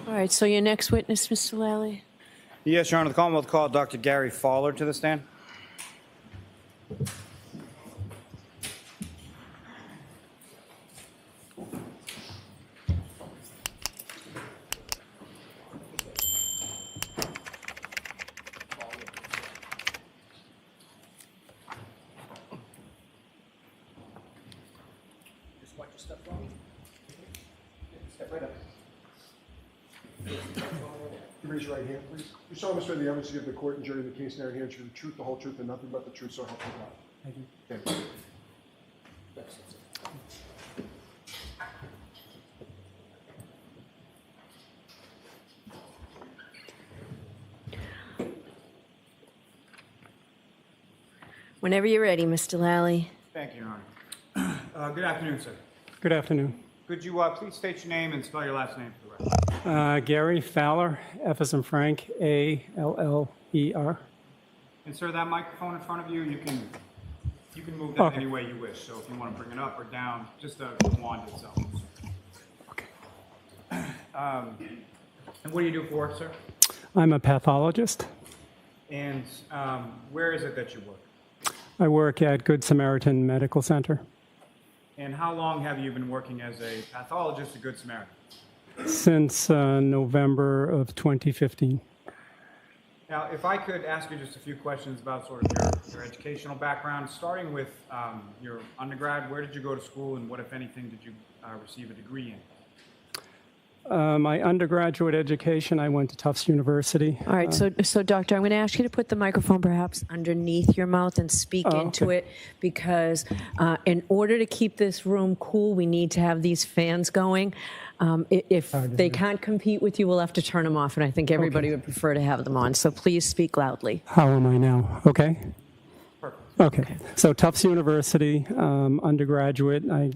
All right, so your next witness, Mr. Lally? Yes, Your Honor. The Commonwealth called Dr. Gary Fowler to the stand. Just watch your step for me. Step right up. Raise your right hand, please. You solemnly swear the evidence you give the court and jury in the case in their hands, the truth, the whole truth, and nothing but the truth, so help you God. Thank you. Thank you. That's it. Whenever you're ready, Mr. Lally. Thank you, Your Honor. Good afternoon, sir. Good afternoon. Could you please state your name and spell your last name for the record? Gary Fowler, F as in Frank, A-L-L-E-R. And sir, that microphone in front of you, you can move that Okay. any way you wish. So if you want to bring it up or down, just the wand itself. Okay. And what do you do for work, sir? I'm a pathologist. And where is it that you work? I work at Good Samaritan Medical Center. And how long have you been working as a pathologist at Good Samaritan? Since November of 2015. Now, if I could ask you just a few questions about sort of your educational background, starting with your undergrad, where did you go to school and what, if anything, did you receive a degree in? My undergraduate education, I went to Tufts University. All right, so Doctor, I'm going to ask you to put the microphone perhaps underneath your mouth and speak into it, because in order to keep this room cool, we need to have these fans going. If they can't compete with you, we'll have to turn them off, and I think everybody would prefer to have them on. So please speak loudly. How am I now? Okay? Perfect. Okay. So Tufts University, undergraduate, I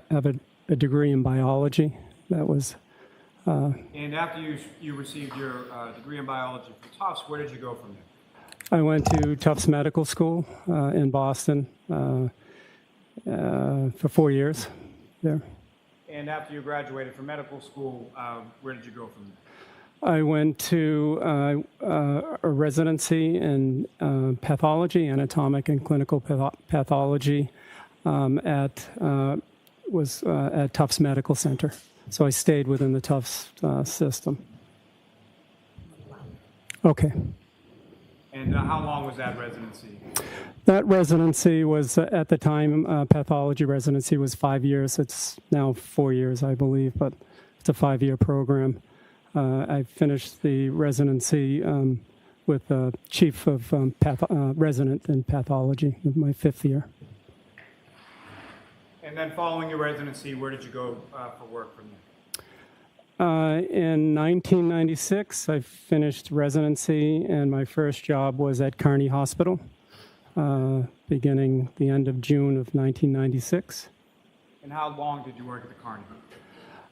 have a degree in biology. That was... And after you received your degree in biology from Tufts, where did you go from there? I went to Tufts Medical School in Boston for 4 years there. And after you graduated from medical school, where did you go from there? I went to a residency in pathology, anatomic and clinical pathology at Tufts Medical Center. So I stayed within the Tufts system. Okay. And how long was that residency? That residency was, at the time, pathology residency was 5 years. It's now 4 years, I believe, but it's a 5-year program. I finished the residency with chief of resident in pathology, my 5th year. And then following your residency, where did you go for work from there? In 1996, I finished residency, and my first job was at Kearney Hospital, beginning the end of June of 1996. And how long did you work at the Carney?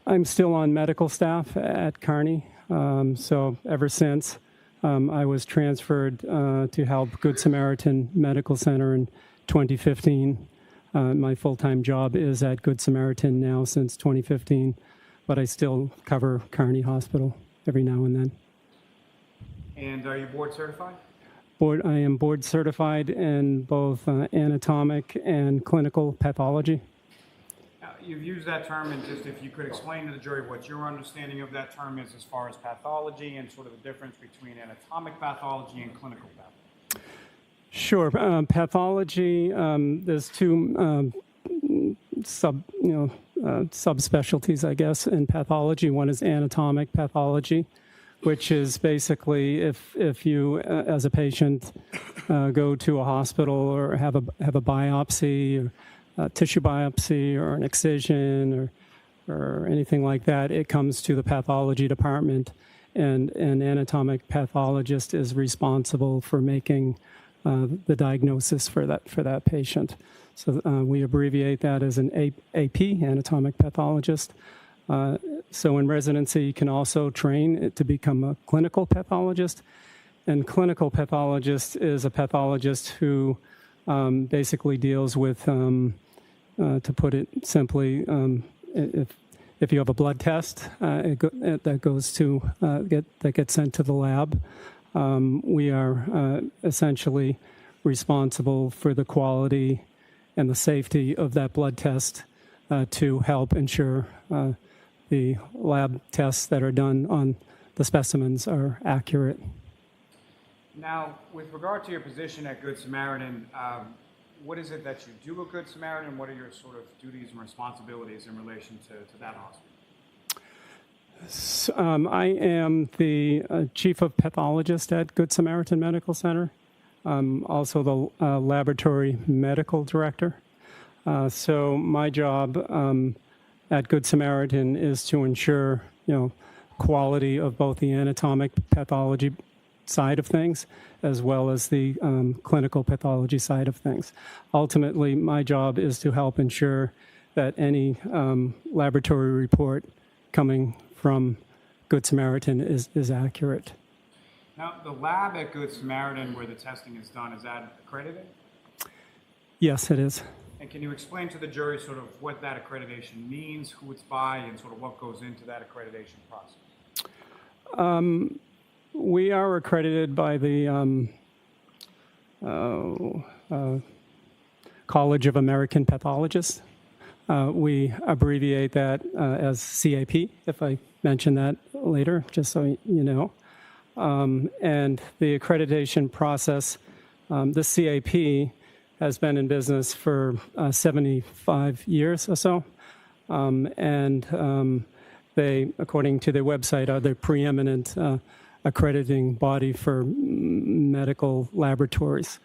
I'm still on medical staff at Kearney, so ever since I was transferred to help Good Samaritan Medical Center in 2015. My full-time job is at Good Samaritan now since 2015, but I still cover Kearney Hospital every now and then. And are you board certified? I am board certified in both anatomic and clinical pathology. Now, you've used that term, and just if you could explain to the jury what your understanding of that term is as far as pathology and sort of the difference between anatomic pathology and clinical pathology. Sure. Pathology, there's two subspecialties, I guess, in pathology. One is anatomic pathology, which is basically if you, as a patient, go to a hospital or have a biopsy, or a tissue biopsy, or an excision, or anything like that, it comes to the pathology department, and an anatomic pathologist is responsible for making the diagnosis for that patient. So we abbreviate that as an AP, anatomic pathologist. So in residency, you can also train to become a clinical pathologist. And clinical pathologist is a pathologist who basically deals with, to put it simply, if if you have a blood test that goes to that gets sent to the lab, we are essentially responsible for the quality and the safety of that blood test to help ensure the lab tests that are done on the specimens are accurate. Now, with regard to your position at Good Samaritan, what is it that you do at Good Samaritan? What are your sort of duties and responsibilities in relation to that hospital? I am the chief of pathologist at Good Samaritan Medical Center. Also the laboratory medical director. So my job at Good Samaritan is to ensure, quality of both the anatomic pathology side of things as well as the clinical pathology side of things. Ultimately, my job is to help ensure that any laboratory report coming from Good Samaritan is accurate. Now, the lab at Good Samaritan where the testing is done, is that accredited? Yes, it is. And can you explain to the jury sort of what that accreditation means, who it's by, and sort of what goes into that accreditation process? We are accredited by the College of American Pathologists. We abbreviate that as CAP, if I mention that later, just so you know. And the accreditation process, this CAP has been in business for 75 years or so. They, according to their website, are the preeminent accrediting body for medical laboratories.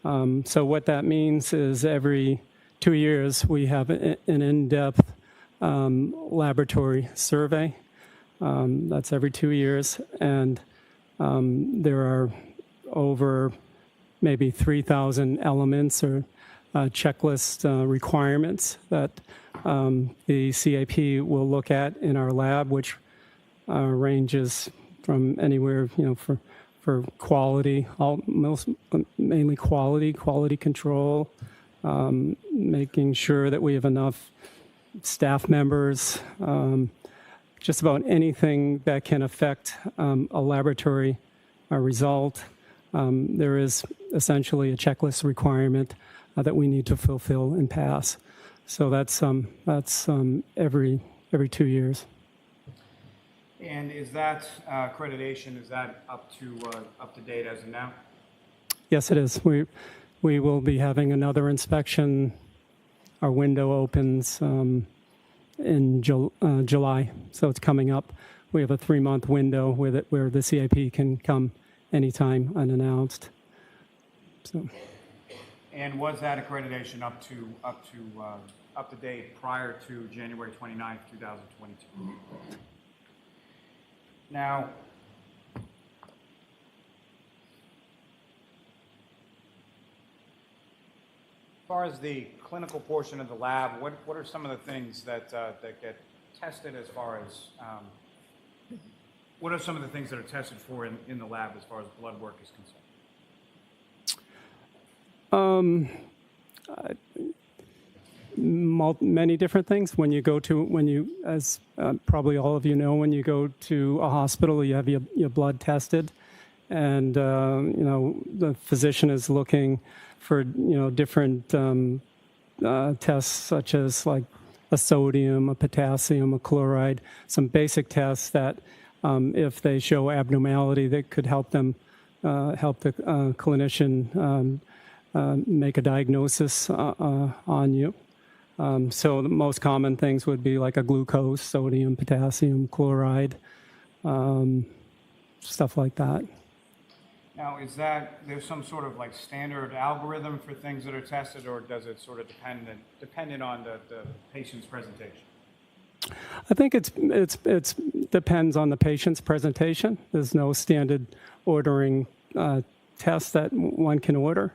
So what that means is every 2 years we have an in-depth laboratory survey. That's every 2 years, and there are over maybe 3,000 elements or checklist requirements that the CAP will look at in our lab, which ranges from anywhere, for quality, mainly quality control, making sure that we have enough staff members, just about anything that can affect a laboratory result. There is essentially a checklist requirement that we need to fulfill and pass. So that's every 2 years. And is that accreditation, is that up to date as of now? Yes, it is. We will be having another inspection. Our window opens in July, so it's coming up. We have a 3-month window where the CAP can come anytime unannounced. So. And was that accreditation up to date prior to January 29th, 2022? Now, as far as the clinical portion of the lab, what are some of the things that get tested as far as what are some of the things that are tested for in the lab as far as blood work is concerned? Many different things. As probably all of you know, when you go to a hospital, you have your blood tested, and the physician is looking for different tests such as like a sodium, a potassium, a chloride, some basic tests that if they show abnormality, that could help the clinician make a diagnosis on you. So the most common things would be like a glucose, sodium, potassium, chloride, stuff like that. Now, there's some sort of like standard algorithm for things that are tested, or does it sort of dependent on the patient's presentation? I think it's depends on the patient's presentation. There's no standard ordering test that one can order.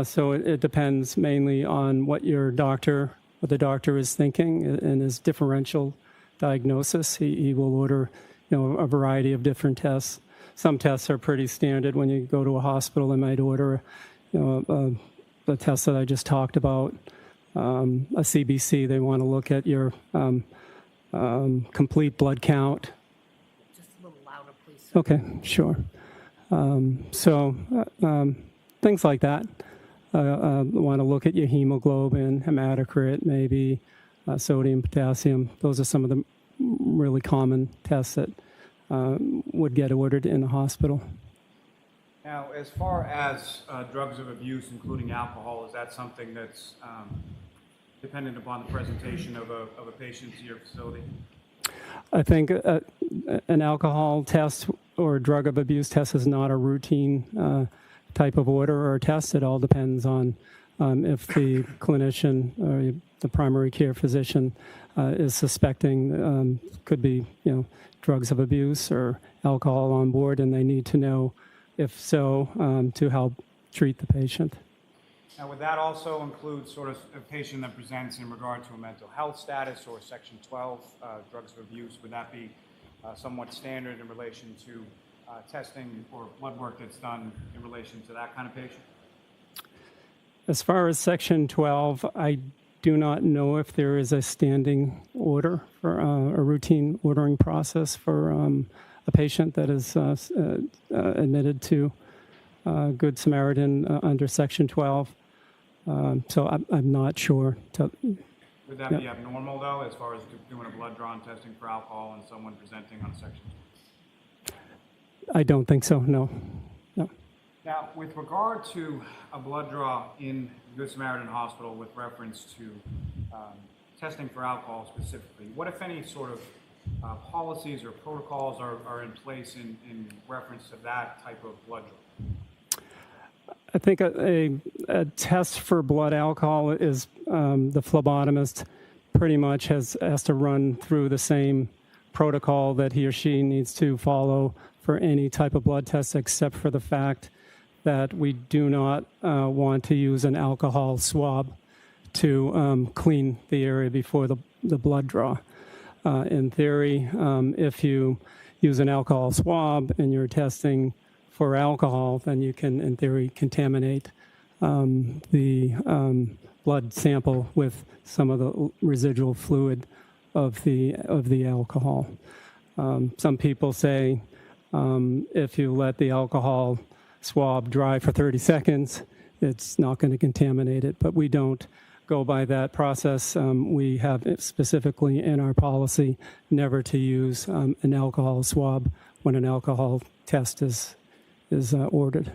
So it depends mainly on what the doctor is thinking and his differential diagnosis. He will order, a variety of different tests. Some tests are pretty standard. When you go to a hospital, they might order, the test that I just talked about, a CBC. They want to look at your complete blood count. Just a little louder, please. Okay, sure. Things like that. Want to look at your hemoglobin, hematocrit, maybe sodium, potassium. Those are some of the really common tests that would get ordered in the hospital. Now, as far as drugs of abuse, including alcohol, is that something that's dependent upon the presentation of a patient to your facility? I think an alcohol test or drug of abuse test is not a routine type of order or test. It all depends on if the clinician or the primary care physician is suspecting could be, drugs of abuse or alcohol on board, and they need to know, if so, to help treat the patient. Now, would that also include sort of a patient that presents in regard to a mental health status or Section 12 drugs of abuse? Would that be somewhat standard in relation to testing or blood work that's done in relation to that kind of patient? As far as Section 12, I do not know if there is a standing order for a routine ordering process for a patient that is admitted to Good Samaritan under Section 12. So I'm not sure. Would that be abnormal, though, as far as doing a blood draw and testing for alcohol and someone presenting on Section 12? I don't think so, no. Now, with regard to a blood draw in Good Samaritan Hospital with reference to testing for alcohol specifically, what, if any, sort of policies or protocols are in place in reference to that type of blood draw? I think a test for blood alcohol is the phlebotomist pretty much has to run through the same protocol that he or she needs to follow for any type of blood test, except for the fact that we do not want to use an alcohol swab to clean the area before the blood draw. In theory, if you use an alcohol swab and you're testing for alcohol, then you can, in theory, contaminate the blood sample with some of the residual fluid of the alcohol. Some people say if you let the alcohol swab dry for 30 seconds, it's not going to contaminate it, but we don't go by that process. We have it specifically in our policy never to use an alcohol swab when an alcohol test is ordered.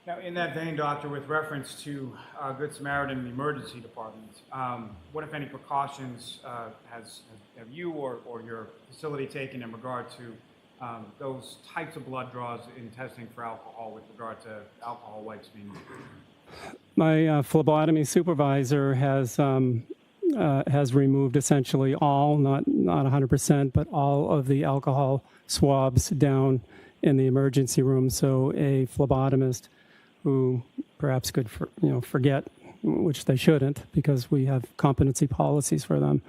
Now, in that vein, Doctor, with reference to Good Samaritan and the emergency department, what, if any, precautions have you or your facility taken in regard to those types of blood draws in testing for alcohol with regard to alcohol wipes being used? My phlebotomy supervisor has removed essentially all, not 100%, but all of the alcohol swabs down in the emergency room. So a phlebotomist who perhaps could forget, which they shouldn't, because we have competency policies for them.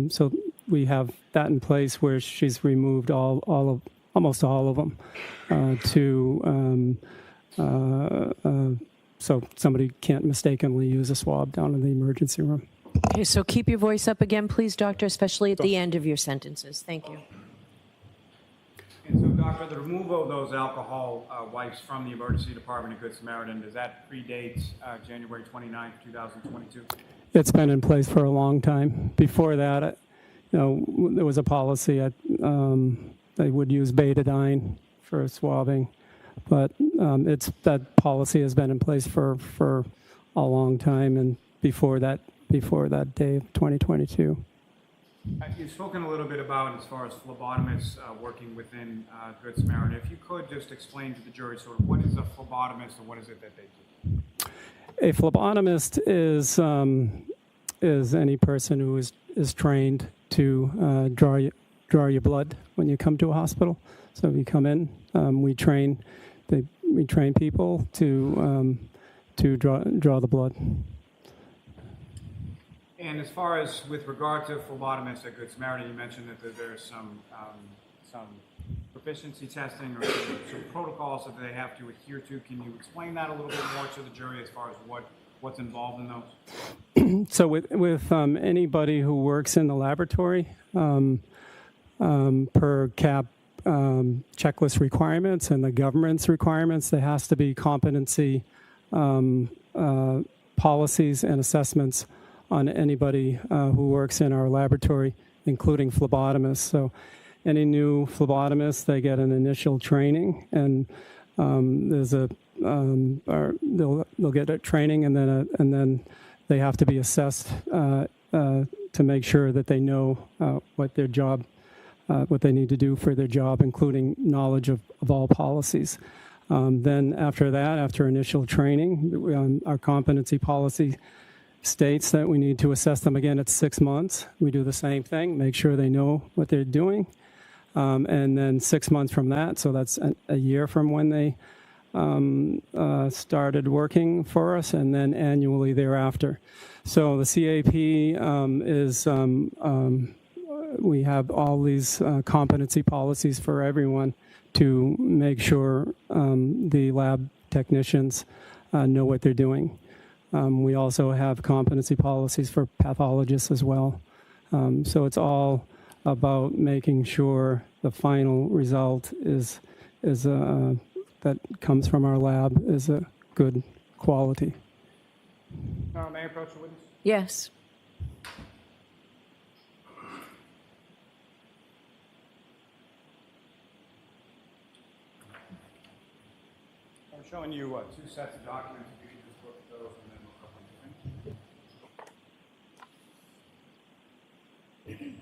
So we have that in place where she's removed almost all of them so somebody can't mistakenly use a swab down in the emergency room. Okay, so keep your voice up again, please, Doctor, especially at the end of your sentences. Thank you. And so, Doctor, the removal of those alcohol wipes from the emergency department at Good Samaritan, does that predate January 29th, 2022? It's been in place for a long time. Before that, there was a policy they would use betadine for swabbing, but that policy has been in place for a long time, and before that day of 2022. You've spoken a little bit about, as far as phlebotomists working within Good Samaritan. If you could just explain to the jury sort of what is a phlebotomist and what is it that they do? A phlebotomist is any person who is trained to draw your blood when you come to a hospital. So you come in, we train people to draw the blood. And as far as with regard to phlebotomists at Good Samaritan, you mentioned that there's some proficiency testing or some protocols that they have to adhere to. Can you explain that a little bit more to the jury as far as what what's involved in those? So with anybody who works in the laboratory, per CAP checklist requirements and the government's requirements, there has to be competency policies and assessments on anybody who works in our laboratory, including phlebotomists. So any new phlebotomist, they get an initial training, and there's a they'll get a training, and then they have to be assessed to make sure that they know what their job, what they need to do for their job, including knowledge of all policies. Then after that, after initial training, our competency policy states that we need to assess them again at 6 months. We do the same thing, make sure they know what they're doing. And then 6 months from that, so that's a year from when they started working for us, and then annually thereafter. So the CAP is, we have all these competency policies for everyone to make sure the lab technicians know what they're doing. We also have competency policies for pathologists as well. So it's all about making sure the final result is that comes from our lab is a good quality. May I approach the witness? Yes. I'm showing you two sets of documents. If you could just look at those and then look up on the screen.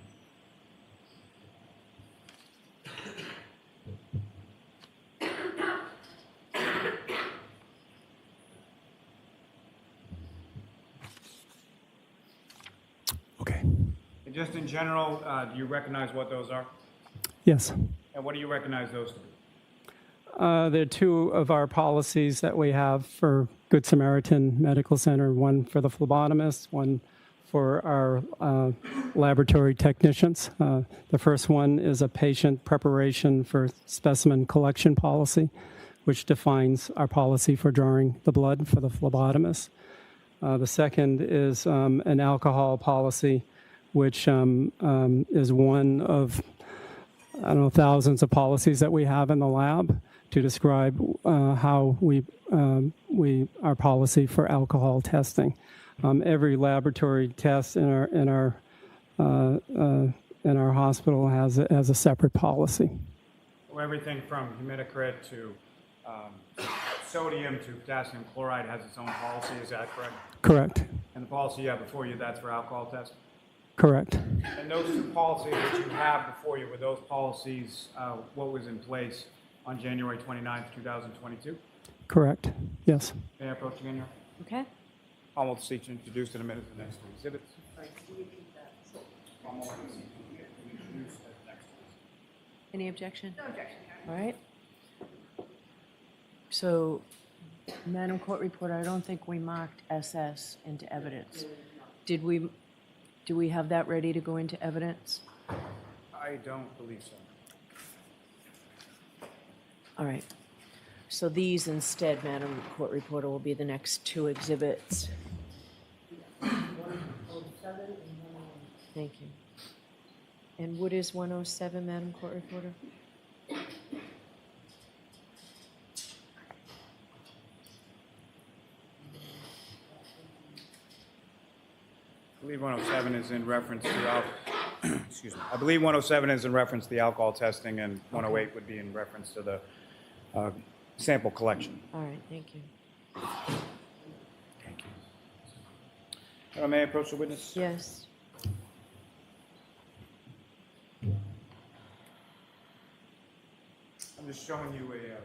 Okay. And just in general, do you recognize what those are? Yes. And what do you recognize those to be? There are two of our policies that we have for Good Samaritan Medical Center, one for the phlebotomists, one for our laboratory technicians. The first one is a patient preparation for specimen collection policy, which defines our policy for drawing the blood for the phlebotomist. The second is an alcohol policy, which is one of, I don't know, thousands of policies that we have in the lab to describe how our policy for alcohol testing. Every laboratory test in our hospital has a separate policy. Well, everything from hematocrit to sodium to potassium chloride has its own policy. Is that correct? Correct. And the policy you have before you, that's for alcohol testing? Correct. And those two policies that you have before you, were those policies what was in place on January 29th, 2022? Correct. Yes. May I approach again, Your Honor? Okay. I'm will seek to introduce in a minute the next two exhibits. Any objection? No objection, Your Honor. All right. So, Madam Court Reporter, I don't think we marked SS into evidence. Do we have that ready to go into evidence? I don't believe so. All right. So these instead, Madam Court Reporter, will be the next two exhibits. Thank you. And what is 107, Madam Court Reporter? I believe 107 is in reference to excuse me. I believe 107 is in reference to the alcohol testing, and 108 would be in reference to the sample collection. All right, thank you. Thank you. May I approach the witness? Yes. I'm just showing you a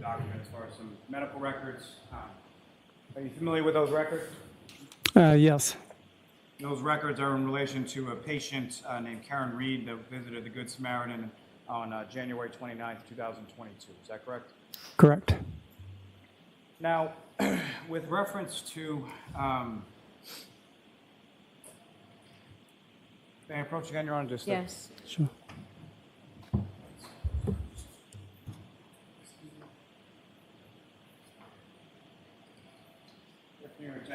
document as far as some medical records. Are you familiar with those records? Yes. Those records are in relation to a patient named Karen Reed that visited the Good Samaritan on January 29th, 2022. Is that correct? Correct. Now, with reference to, may I approach again, Your Honor? Just Yes. Sure.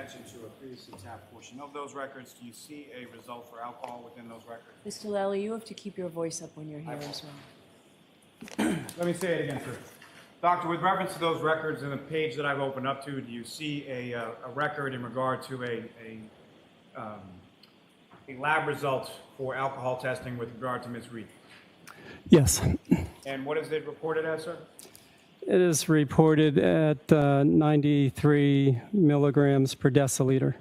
attention to a previously tapped portion of those records. Do you see a result for alcohol within those records? Mr. Lally, you have to keep your voice up when you're here as well. Let me say it again, sir. Doctor, with reference to those records and the page that I've opened up to, do you see a record in regard to a lab result for alcohol testing with regard to Ms. Reed? Yes. And what is it reported as, sir? It is reported at 93 milligrams per deciliter.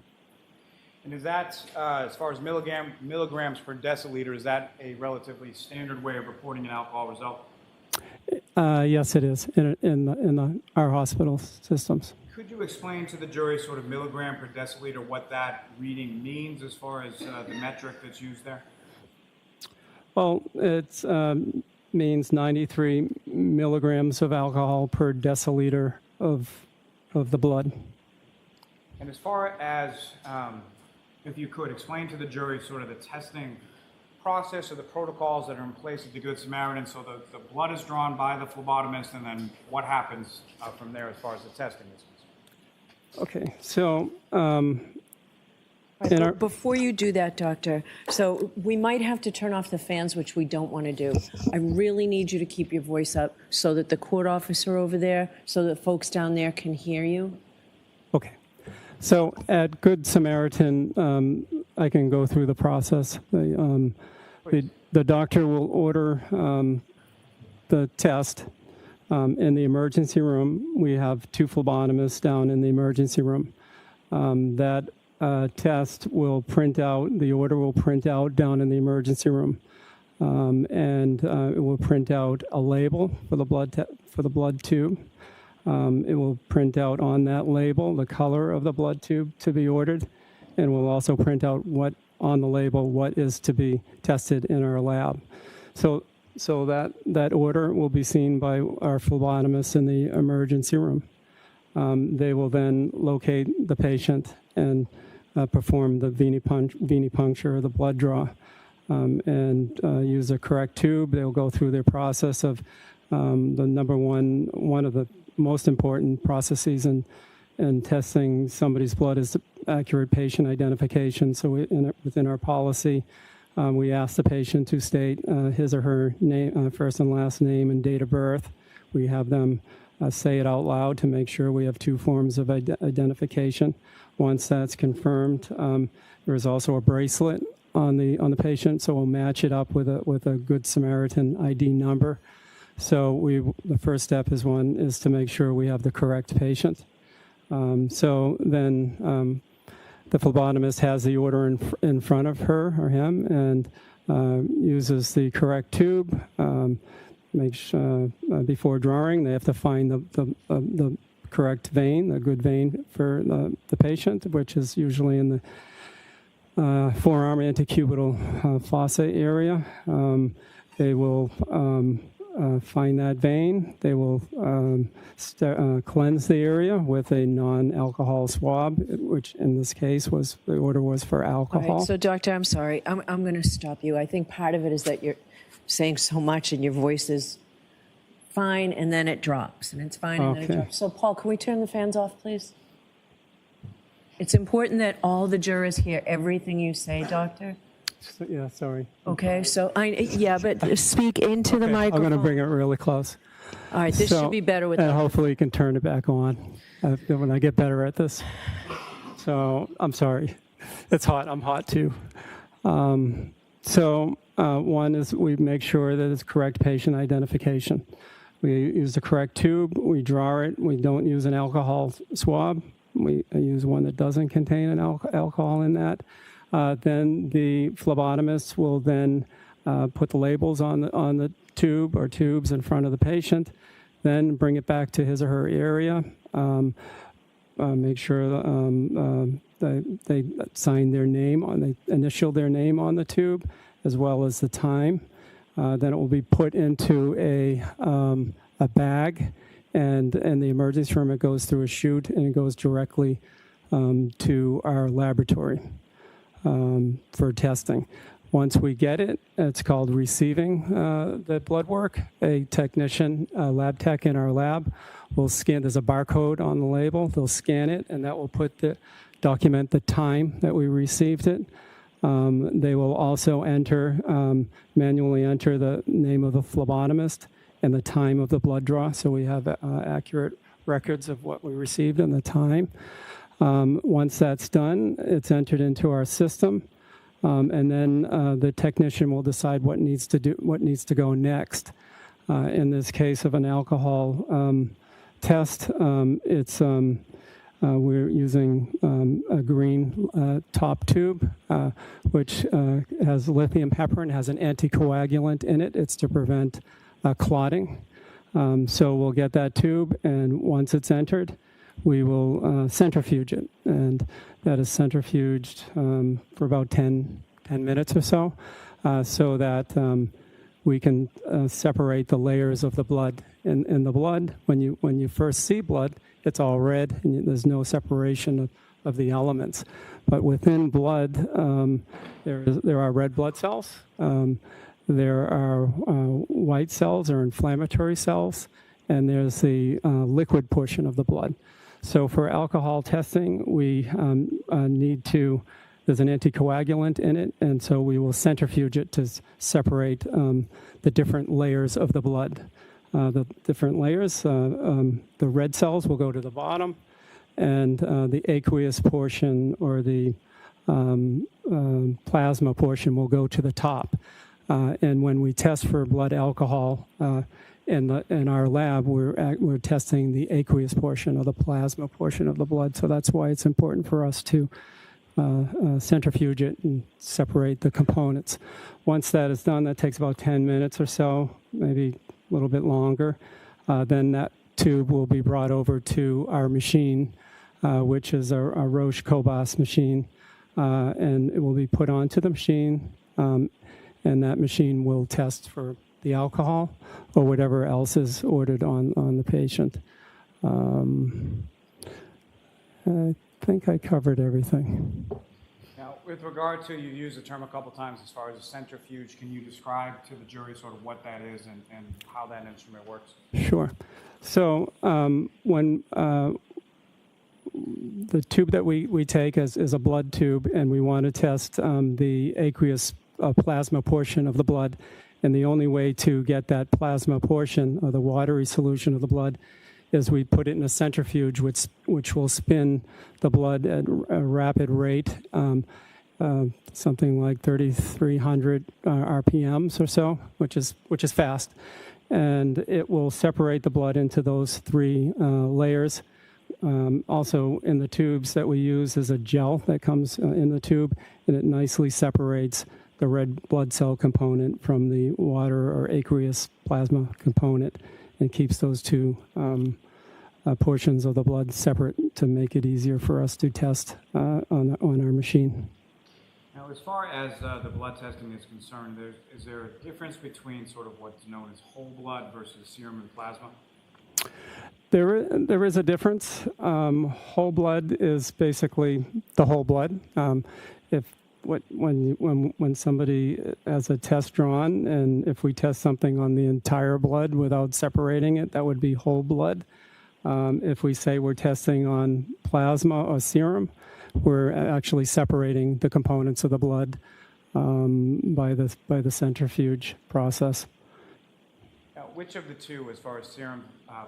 And is that, as far as milligrams per deciliter, is that a relatively standard way of reporting an alcohol result? Yes, it is in our hospital systems. Could you explain to the jury sort of milligram per deciliter what that reading means as far as the metric that's used there? Well, it means 93 milligrams of alcohol per deciliter of the blood. And as far as, if you could, explain to the jury sort of the testing process or the protocols that are in place at the Good Samaritan. So the blood is drawn by the phlebotomist, and then what happens from there as far as the testing is concerned? Okay, so Before you do that, Doctor, so we might have to turn off the fans, which we don't want to do. I really need you to keep your voice up so that the court officer over there, so that folks down there can hear you. okay, so at Good Samaritan, I can go through the process. The doctor will order the test in the emergency room. We have 2 phlebotomists down in the emergency room. That test will print out, the order will print out down in the emergency room. And it will print out a label for the blood tube. It will print out on that label the color of the blood tube to be ordered, and will also print out what on the label what is to be tested in our lab. So that order will be seen by our phlebotomists in the emergency room. They will then locate the patient and perform the venipuncture or the blood draw, and use the correct tube. They'll go through their process of one of the most important processes in testing somebody's blood is accurate patient identification. So within our policy, we ask the patient to state his or her name, first and last name and date of birth. We have them say it out loud to make sure we have 2 forms of identification. Once that's confirmed, there is also a bracelet on the patient, so we'll match it up with a Good Samaritan ID number. So the first step is to make sure we have the correct patient. So then the phlebotomist has the order in front of her or him and uses the correct tube. Before drawing, they have to find the correct vein, the good vein for the patient, which is usually in the forearm antecubital fossa area. They will find that vein. They will cleanse the area with a non-alcohol swab, which in this case the order was for alcohol. All right, so doctor, I'm sorry. I'm going to stop you. I think part of it is that you're saying so much and your voice is fine, and then it drops, and it's fine, and then it drops. So Paul, can we turn the fans off, please? It's important that all the jurors hear everything you say, doctor. Yeah, sorry. Okay, so but speak into the microphone. I'm going to bring it really close. All right, this should be better with and that. hopefully you can turn it back on when I get better at this. So I'm sorry. It's hot. I'm hot too. One is we make sure that it's correct patient identification. We use the correct tube. We draw it. We don't use an alcohol swab. We use one that doesn't contain an alcohol in that. Then the phlebotomist will then put the labels on the tube or tubes in front of the patient, then bring it back to his or her area, make sure they sign their name they initial their name on the tube as well as the time. Then it will be put into a bag, and in the emergency room it goes through a chute and it goes directly to our laboratory for testing. Once we get it, it's called receiving the blood work. A technician, lab tech in our lab, will scan. There's a barcode on the label. They'll scan it, and that will put the document the time that we received it. They will also manually enter the name of the phlebotomist and the time of the blood draw, so we have accurate records of what we received and the time. Once that's done, it's entered into our system, and then the technician will decide what needs to go next. In this case of an alcohol test, we're using a green top tube, which has lithium heparin, has an anticoagulant in it. It's to prevent clotting. So we'll get that tube, and once it's entered, we will centrifuge it. And that is centrifuged for about 10 minutes or so, so that we can separate the layers of the blood. In the blood, when you first see blood, it's all red, and there's no separation of the elements. But within blood, there are red blood cells. There are white cells or inflammatory cells, and there's the liquid portion of the blood. So for alcohol testing, we there's an anticoagulant in it, and so we will centrifuge it to separate the different layers of the blood. The different layers, the red cells will go to the bottom, and the aqueous portion or the plasma portion will go to the top. And when we test for blood alcohol in our lab, we're testing the aqueous portion or the plasma portion of the blood. So that's why it's important for us to centrifuge it and separate the components. Once that is done, that takes about 10 minutes or so, maybe a little bit longer. Then that tube will be brought over to our machine, which is a Roche Cobas machine, and it will be put onto the machine, and that machine will test for the alcohol or whatever else is ordered on the patient. I think I covered everything. Now, with regard to, you used the term a couple times as far as a centrifuge, can you describe to the jury sort of what that is and how that instrument works? Sure. So when the tube that we take is a blood tube, and we want to test the aqueous plasma portion of the blood, and the only way to get that plasma portion or the watery solution of the blood is we put it in a centrifuge, which will spin the blood at a rapid rate, something like 3,300 RPMs or so, which is fast, and it will separate the blood into those three layers. Also, in the tubes that we use is a gel that comes in the tube, and it nicely separates the red blood cell component from the water or aqueous plasma component, and keeps those two portions of the blood separate to make it easier for us to test on our machine. Now, as far as the blood testing is concerned, is there a difference between sort of what's known as whole blood versus serum and plasma? There is a difference. Whole blood is basically the whole blood. When somebody has a test drawn, and if we test something on the entire blood without separating it, that would be whole blood. If we say we're testing on plasma or serum, we're actually separating the components of the blood by the centrifuge process. Now, which of the two, as far as serum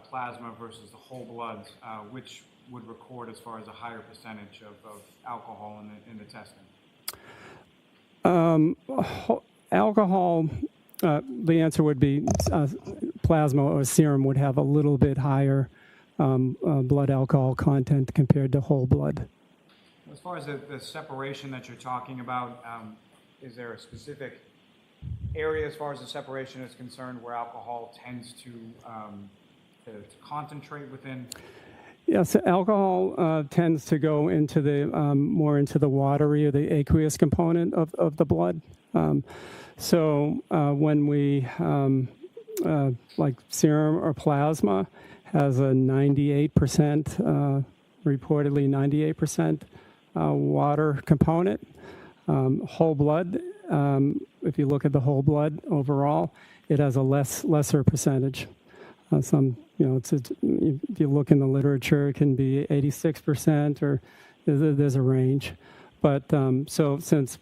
plasma versus the whole blood, which would record as far as a higher percentage of alcohol in the testing? Alcohol, the answer would be plasma or serum would have a little bit higher blood alcohol content compared to whole blood. As far as the separation that you're talking about, is there a specific area as far as the separation is concerned where alcohol tends to concentrate within? Yes, alcohol tends to go into the more into the watery or the aqueous component of the blood. So when we like serum or plasma has a 98%, reportedly 98% water component. Whole blood, if you look at the whole blood overall, it has a lesser percentage. If you look in the literature, it can be 86% or there's a range. But so since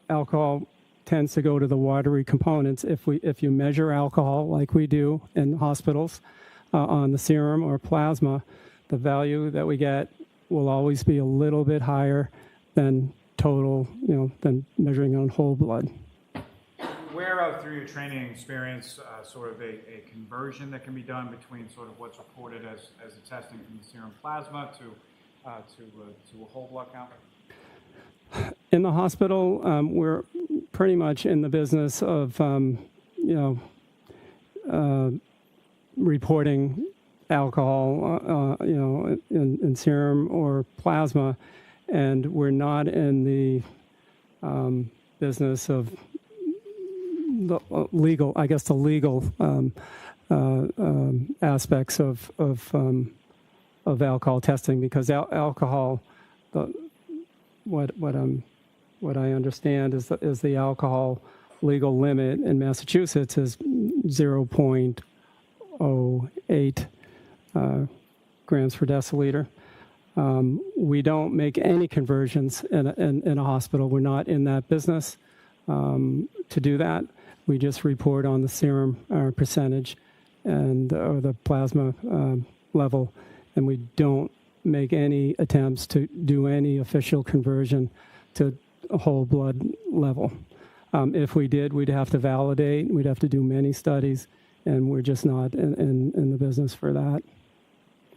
alcohol tends to go to the watery components, if you measure alcohol like we do in hospitals on the serum or plasma, the value that we get will always be a little bit higher than total, than measuring on whole blood. Where through your training and experience, sort of a conversion that can be done between sort of what's reported as the testing from the serum plasma to a whole blood count? In the hospital, we're pretty much in the business of, reporting alcohol, in serum or plasma, and we're not in the business of the legal aspects of alcohol testing, because alcohol, what I understand is the alcohol legal limit in Massachusetts is 0.08 grams per deciliter. We don't make any conversions in a hospital. We're not in that business to do that. We just report on the serum percentage or the plasma level, and we don't make any attempts to do any official conversion to a whole blood level. If we did, we'd have to validate, we'd have to do many studies, and we're just not in the business for that.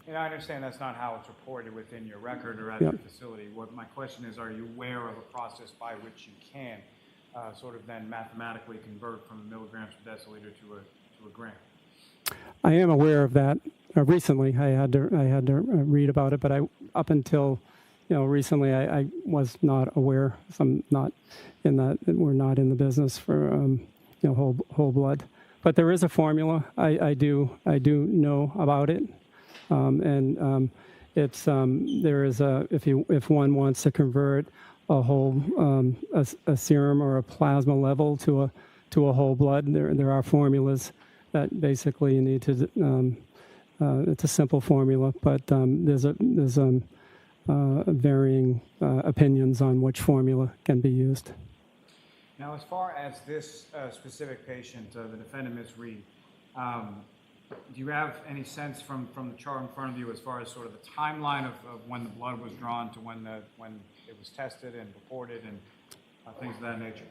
And I understand that's not how it's reported within your record or at your facility. What my question is, are you aware of a process by which you can sort of then mathematically convert from milligrams per deciliter to a gram? I am aware of that. Recently, I had to read about it, but up until recently, I was not aware. So I'm not in that. We're not in the business for whole blood. But there is a formula. I do know about it, and it's there is a if one wants to convert a whole a serum or a plasma level to a whole blood, there are formulas that basically you need to. It's a simple formula, but there's varying opinions on which formula can be used. Now, as far as this specific patient, the defendant, Ms. Reed, do you have any sense from the chart in front of you as far as sort of the timeline of when the blood was drawn to when it was tested and reported and things of that nature?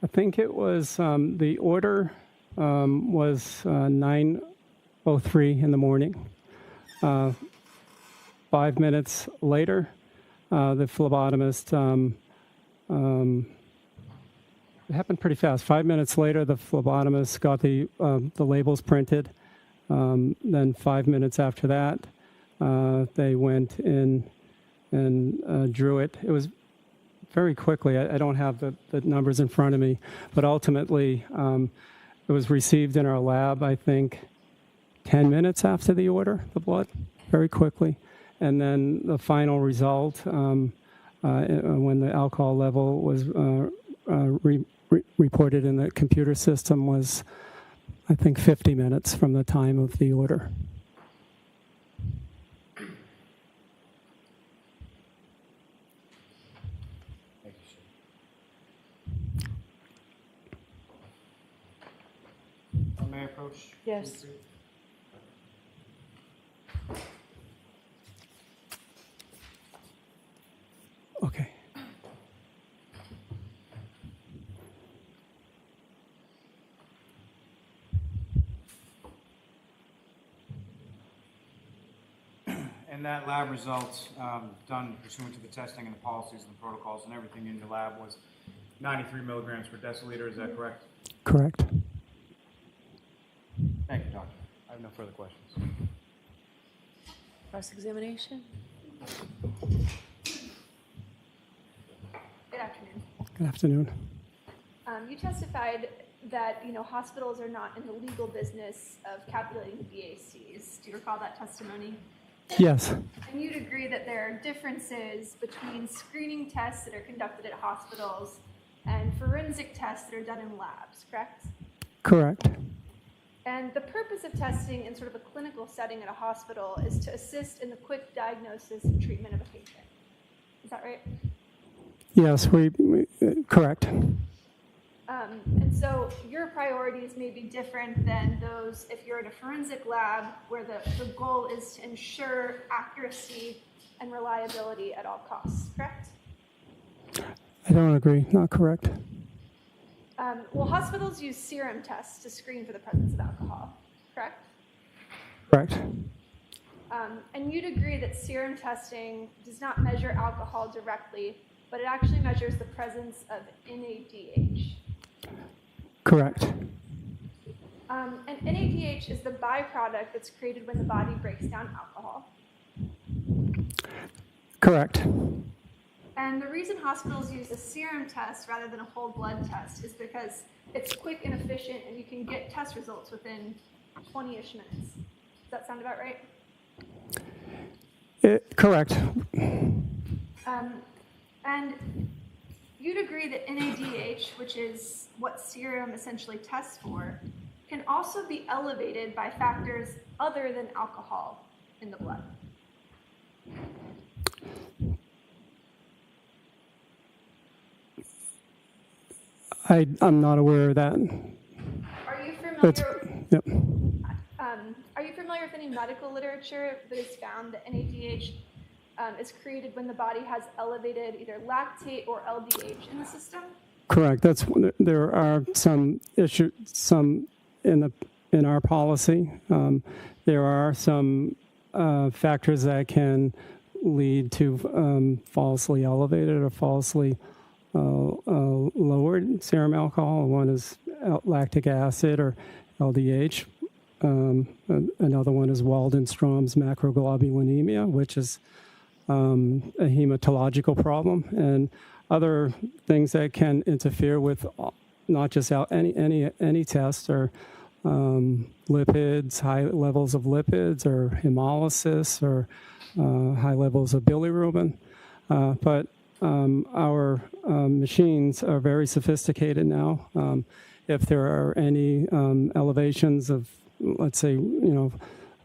I think it was the order was 9:03 in the morning. 5 minutes later, the phlebotomist, it happened pretty fast. 5 minutes later, the phlebotomist got the labels printed. Then 5 minutes after that, they went in and drew it. It was very quickly. I don't have the numbers in front of me, but ultimately, it was received in our lab, I think, 10 minutes after the order, the blood, very quickly. And then the final result, when the alcohol level was reported in the computer system, was, I think, 50 minutes from the time of the order. Thank you, sir. May I approach? Yes. Okay. And that lab result done pursuant to the testing and the policies and the protocols and everything in your lab was 93 milligrams per deciliter. Is that correct? Correct. Thank you, doctor. I have no further questions. Cross-examination? Good afternoon. Good afternoon. You testified that hospitals are not in the legal business of calculating BACs. Do you recall that testimony? Yes. And you'd agree that there are differences between screening tests that are conducted at hospitals and forensic tests that are done in labs, correct? Correct. And the purpose of testing in sort of a clinical setting at a hospital is to assist in the quick diagnosis and treatment of a patient. Is that right? Yes, correct. And so your priorities may be different than those if you're at a forensic lab where the goal is to ensure accuracy and reliability at all costs, correct? I don't agree, not correct. Well, hospitals use serum tests to screen for the presence of alcohol, correct? Correct. And you'd agree that serum testing does not measure alcohol directly, but it actually measures the presence of NADH. Correct. And NADH is the byproduct that's created when the body breaks down alcohol. Correct. And the reason hospitals use a serum test rather than a whole blood test is because it's quick and efficient and you can get test results within 20-ish minutes. Does that sound about right? Correct. And you'd agree that NADH, which is what serum essentially tests for, can also be elevated by factors other than alcohol in the blood. I'm not aware of that. Are you familiar? Yep. Are you familiar with any medical literature that has found that NADH is created when the body has elevated either lactate or LDH in the system? Correct. There are some issues, in our policy. There are some factors that can lead to falsely elevated or falsely lowered serum alcohol. One is lactic acid or LDH. Another one is Waldenstrom's macroglobulinemia, which is a hematological problem, and other things that can interfere with not just any test or lipids, high levels of lipids, or hemolysis, or high levels of bilirubin. But our machines are very sophisticated now. If there are any elevations of, let's say,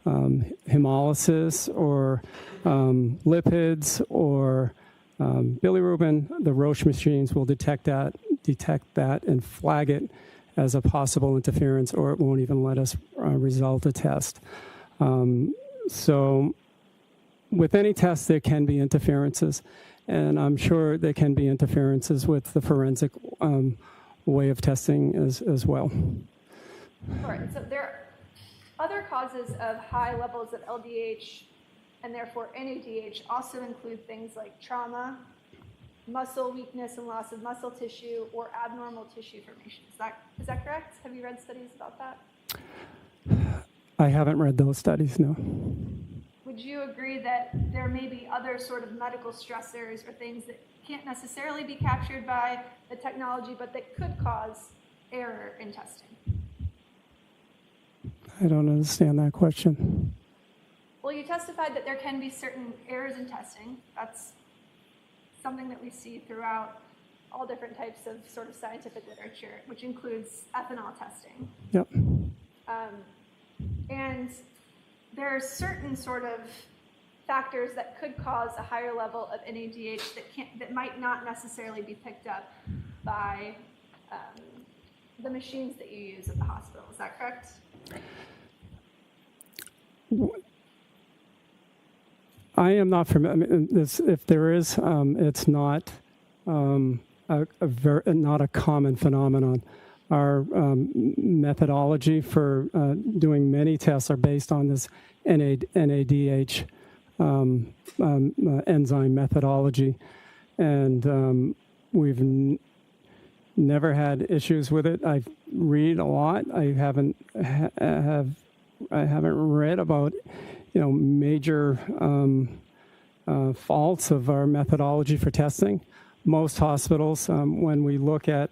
hemolysis or lipids or bilirubin, the Roche machines will detect that and flag it as a possible interference, or it won't even let us result a test. So with any test, there can be interferences, and I'm sure there can be interferences with the forensic way of testing as well. All right, so there are other causes of high levels of LDH and therefore NADH also include things like trauma, muscle weakness and loss of muscle tissue, or abnormal tissue formation. Is that correct? Have you read studies about that? I haven't read those studies, no. Would you agree that there may be other sort of medical stressors or things that can't necessarily be captured by the technology, but that could cause error in testing? I don't understand that question. Well, you testified that there can be certain errors in testing. That's something that we see throughout all different types of sort of scientific literature, which includes ethanol testing. Yep. And there are certain sort of factors that could cause a higher level of NADH that might not necessarily be picked up by the machines that you use at the hospital. Is that correct? I am not familiar. If there is, it's not not a common phenomenon. Our methodology for doing many tests are based on this NADH enzyme methodology, and we've never had issues with it. I read a lot. I haven't read about major faults of our methodology for testing. Most hospitals, when we look at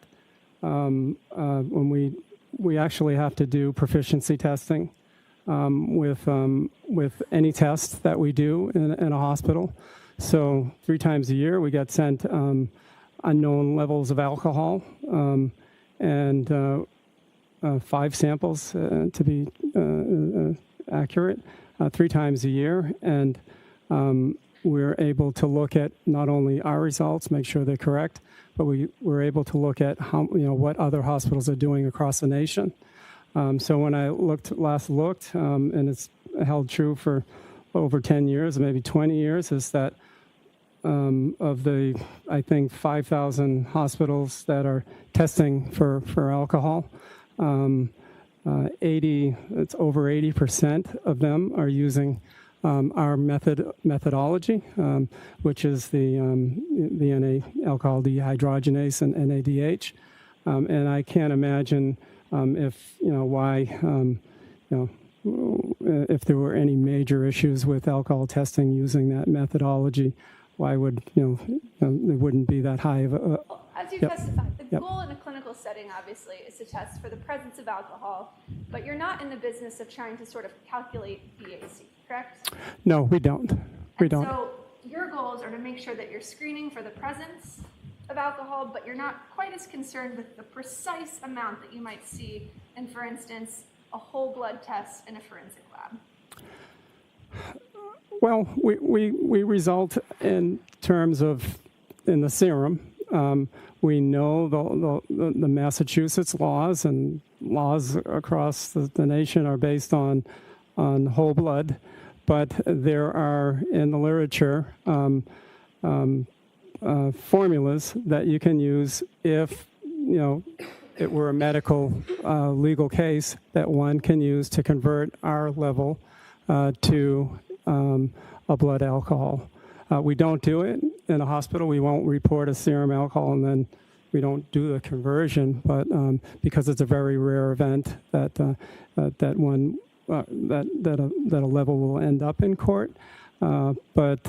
when we actually have to do proficiency testing with any test that we do in a hospital. So 3 times a year we get sent unknown levels of alcohol, and 5 samples to be accurate, 3 times a year, and we're able to look at not only our results, make sure they're correct, but we're able to look at how, what other hospitals are doing across the nation. So when I last looked, and it's held true for over 10 years, maybe 20 years, is that of the, I think, 5,000 hospitals that are testing for alcohol, it's over 80% of them are using our methodology, which is the alcohol dehydrogenase and NADH, and I can't imagine if there were any major issues with alcohol testing using that methodology, why would there wouldn't be that high of a. As you Yep. testified, the Yep. goal in a clinical setting, obviously, is to test for the presence of alcohol, but you're not in the business of trying to sort of calculate BAC, correct? No, we don't. We don't. So your goals are to make sure that you're screening for the presence of alcohol, but you're not quite as concerned with the precise amount that you might see in, for instance, a whole blood test in a forensic lab. Well, we result in terms of in the serum. We know the Massachusetts laws and laws across the nation are based on whole blood, but there are in the literature formulas that you can use if it were a medical legal case that one can use to convert our level to a blood alcohol. We don't do it in a hospital. We won't report a serum alcohol, and then we don't do the conversion. But because it's a very rare event that that a level will end up in court. But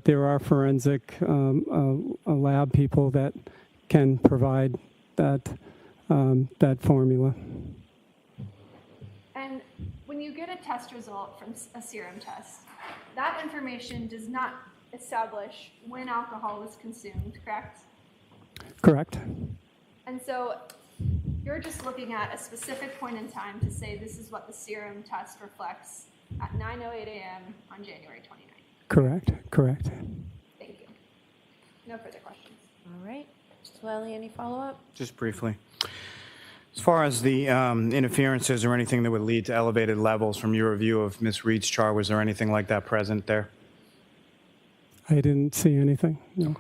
there are forensic lab people that can provide that formula. And when you get a test result from a serum test, that information does not establish when alcohol was consumed, correct? Correct. And so you're just looking at a specific point in time to say this is what the serum test reflects at 9:08 a.m. on January 29th. Correct. Thank you. No further questions. All right. Mr. Lally, any follow-up? Just briefly. As far as the interferences or anything that would lead to elevated levels from your review of Ms. Reed's chart, was there anything like that present there? I didn't see anything. No.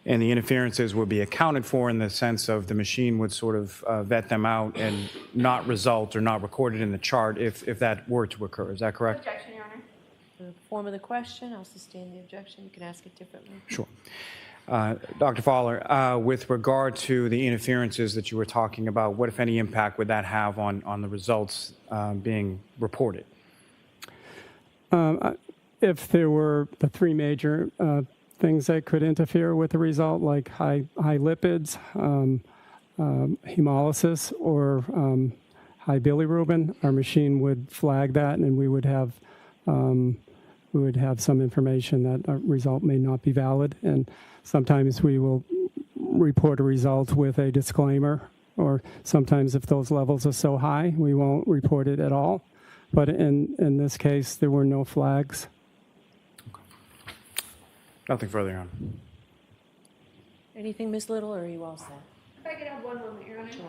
And the interferences would be accounted for in the sense of the machine would sort of vet them out and not result or not recorded in the chart if that were to occur. Is that correct? Objection, Your Honor. The form of the question, I'll sustain the objection. You can ask it differently. Sure. Dr. Fowler, with regard to the interferences that you were talking about, what, if any, impact would that have on the results being reported? If there were the 3 major things that could interfere with the result, like high lipids, hemolysis, or high bilirubin, our machine would flag that, and we would have some information that a result may not be valid. And sometimes we will report a result with a disclaimer, or sometimes if those levels are so high, we won't report it at all. But in this case, there were no flags. Nothing further, Your Honor. Anything, Ms. Little, or are you all set? If I could have one moment, Your Honor. Sure.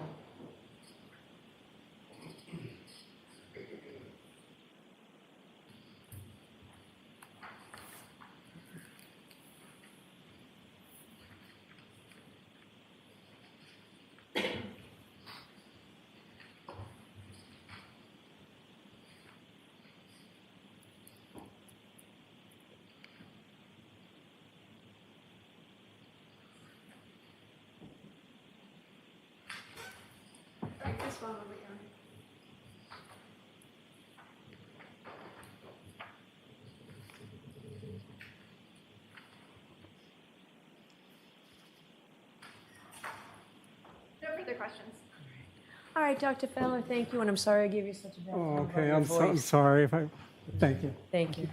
Just one moment, Your Honor. No further questions. All right, Dr. Fowler, thank you, and I'm sorry I gave you such a bad Oh, sound okay, about I'm your voice. sorry if I. Thank you. Thank you.